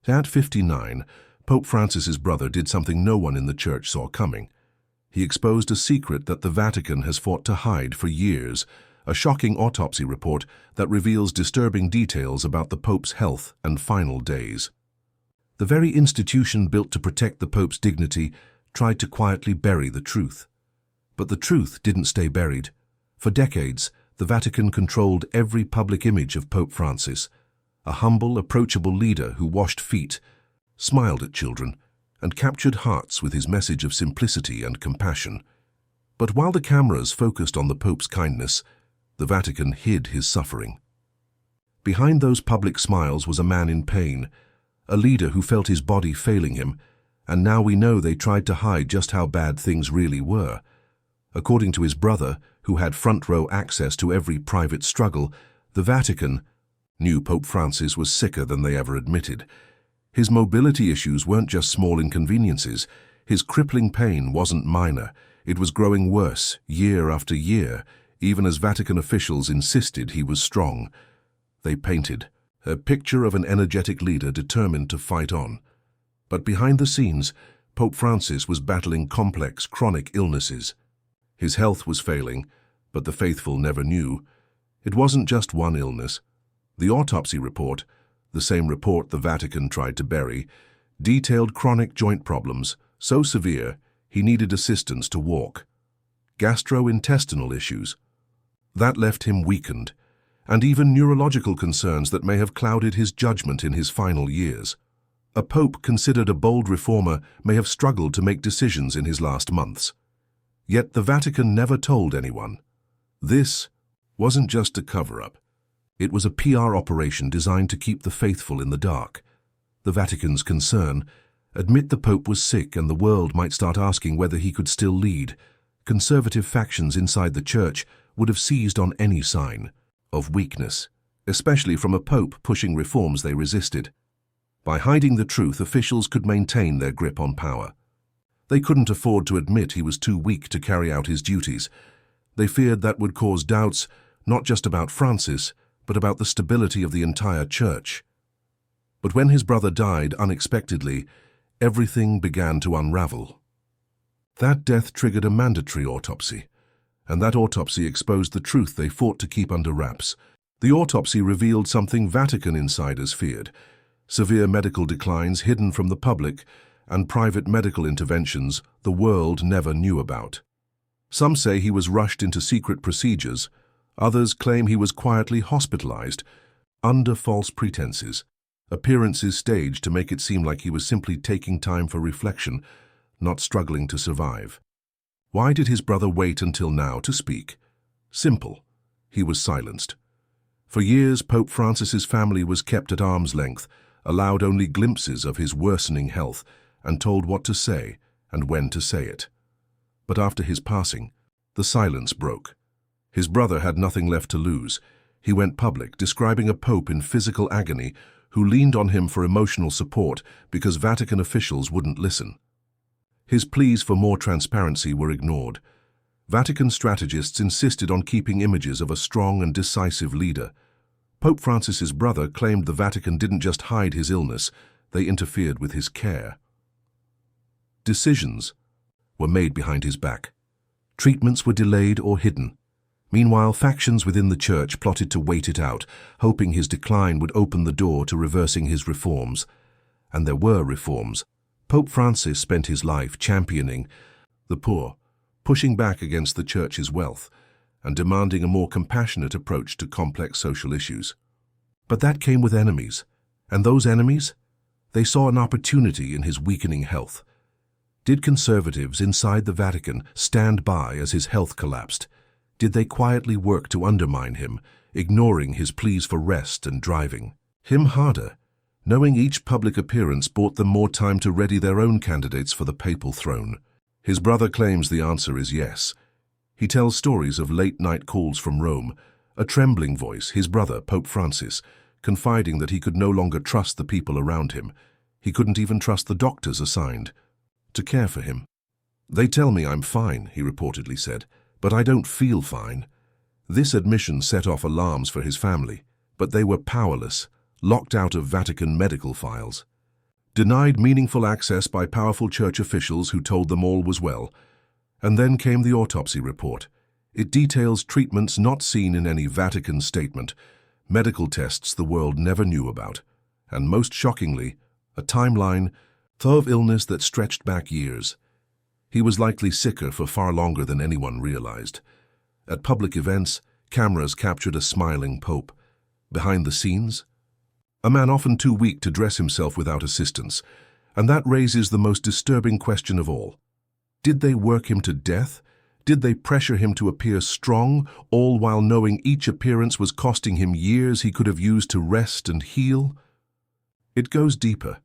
At 59, Pope Francis's brother did something no one in the church saw coming. He exposed a secret that the Vatican has fought to hide for years, a shocking autopsy report that reveals disturbing details about the Pope's health and final days. The very institution built to protect the Pope's dignity tried to quietly bury the truth. But the truth didn't stay buried. For decades, the Vatican controlled every public image of Pope Francis, a humble, approachable leader who washed feet, smiled at children, and captured hearts with his message of simplicity and compassion. But while the cameras focused on the Pope's kindness, the Vatican hid his suffering. Behind those public smiles was a man in pain, a leader who felt his body failing him, and now we know they tried to hide just how bad things really were. According to his brother, who had front-row access to every private struggle, the Vatican knew Pope Francis was sicker than they ever admitted. His mobility issues weren't just small inconveniences. His crippling pain wasn't minor. It was growing worse, year after year, even as Vatican officials insisted he was strong. They painted a picture of an energetic leader determined to fight on. But behind the scenes, Pope Francis was battling complex, chronic illnesses. His health was failing, but the faithful never knew. It wasn't just one illness. The autopsy report, the same report the Vatican tried to bury, detailed chronic joint problems, so severe he needed assistance to walk. Gastrointestinal issues. That left him weakened, and even neurological concerns that may have clouded his judgment in his final years. A pope considered a bold reformer may have struggled to make decisions in his last months. Yet the Vatican never told anyone. This wasn't just a cover-up. It was a PR operation designed to keep the faithful in the dark. The Vatican's concern: admit the Pope was sick and the world might start asking whether he could still lead. Conservative factions inside the church would have seized on any sign of weakness, especially from a pope pushing reforms they resisted. By hiding the truth, officials could maintain their grip on power. They couldn't afford to admit he was too weak to carry out his duties. They feared that would cause doubts not just about Francis, but about the stability of the entire church. But when his brother died unexpectedly, everything began to unravel. That death triggered a mandatory autopsy, and that autopsy exposed the truth they fought to keep under wraps. The autopsy revealed something Vatican insiders feared: severe medical declines hidden from the public and private medical interventions the world never knew about. Some say he was rushed into secret procedures. Others claim he was quietly hospitalized, under false pretenses, appearances staged to make it seem like he was simply taking time for reflection, not struggling to survive. Why did his brother wait until now to speak? Simple. He was silenced. For years, Pope Francis's family was kept at arm's length, allowed only glimpses of his worsening health, and told what to say and when to say it. But after his passing, the silence broke. His brother had nothing left to lose. He went public, describing a pope in physical agony who leaned on him for emotional support because Vatican officials wouldn't listen. His pleas for more transparency were ignored. Vatican strategists insisted on keeping images of a strong and decisive leader. Pope Francis's brother claimed the Vatican didn't just hide his illness, they interfered with his care. Decisions were made behind his back. Treatments were delayed or hidden. Meanwhile, factions within the church plotted to wait it out, hoping his decline would open the door to reversing his reforms. And there were reforms. Pope Francis spent his life championing the poor, pushing back against the church's wealth, and demanding a more compassionate approach to complex social issues. But that came with enemies. And those enemies? They saw an opportunity in his weakening health. Did conservatives inside the Vatican stand by as his health collapsed? Did they quietly work to undermine him, ignoring his pleas for rest and driving him harder, knowing each public appearance bought them more time to ready their own candidates for the papal throne? His brother claims the answer is yes. He tells stories of late-night calls from Rome, a trembling voice, his brother, Pope Francis, confiding that he could no longer trust the people around him. He couldn't even trust the doctors assigned to care for him. "They tell me I'm fine," he reportedly said, "but I don't feel fine." This admission set off alarms for his family, but they were powerless, locked out of Vatican medical files. denied meaningful access by powerful church officials who told them all was well. And then came the autopsy report. It details treatments not seen in any Vatican statement, medical tests the world never knew about, and most shockingly, a timeline of illness that stretched back years. He was likely sicker for far longer than anyone realized. At public events, cameras captured a smiling Pope. Behind the scenes, a man often too weak to dress himself without assistance, and that raises the most disturbing question of all. Did they work him to death? Did they pressure him to appear strong, all while knowing each appearance was costing him years he could have used to rest and heal? It goes deeper.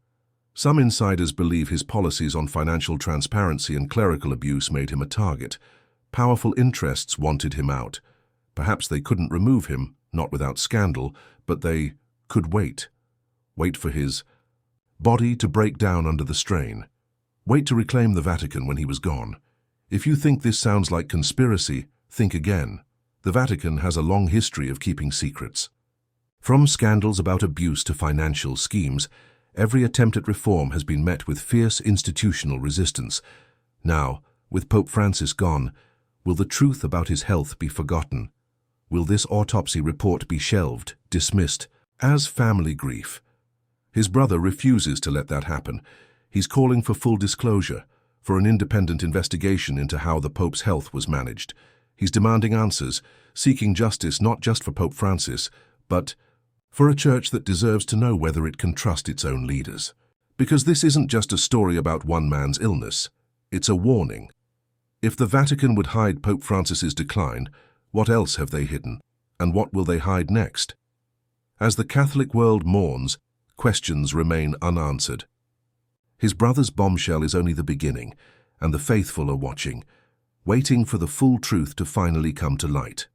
Some insiders believe his policies on financial transparency and clerical abuse made him a target. Powerful interests wanted him out. Perhaps they couldn't remove him, not without scandal, but they could wait. Wait for his body to break down under the strain. Wait to reclaim the Vatican when he was gone. If you think this sounds like conspiracy, think again. The Vatican has a long history of keeping secrets. From scandals about abuse to financial schemes, every attempt at reform has been met with fierce institutional resistance. Now, with Pope Francis gone, will the truth about his health be forgotten? Will this autopsy report be shelved, dismissed, as family grief? His brother refuses to let that happen. He's calling for full disclosure, for an independent investigation into how the Pope's health was managed. He's demanding answers, seeking justice not just for Pope Francis, but for a church that deserves to know whether it can trust its own leaders. Because this isn't just a story about one man's illness, it's a warning. If the Vatican would hide Pope Francis's decline, what else have they hidden? And what will they hide next? As the Catholic world mourns, questions remain unanswered. His brother's bombshell is only the beginning, and the faithful are watching, waiting for the full truth to finally come to light.